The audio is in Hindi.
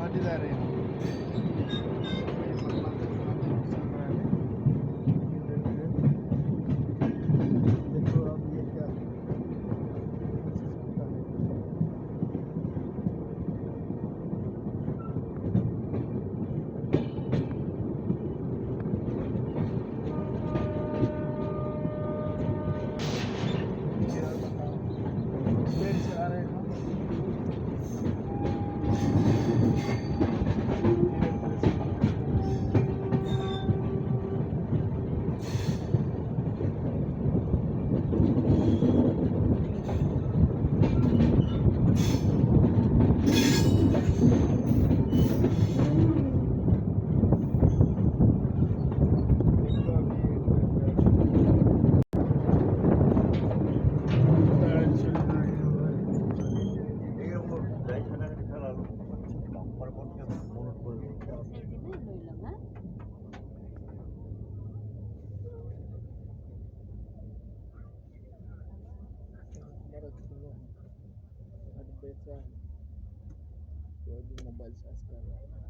आगे जा रहे हैं। देखो अब ये क्या पेड़ से आ रहे हैं ada beca, gua di mobil saya sekarang.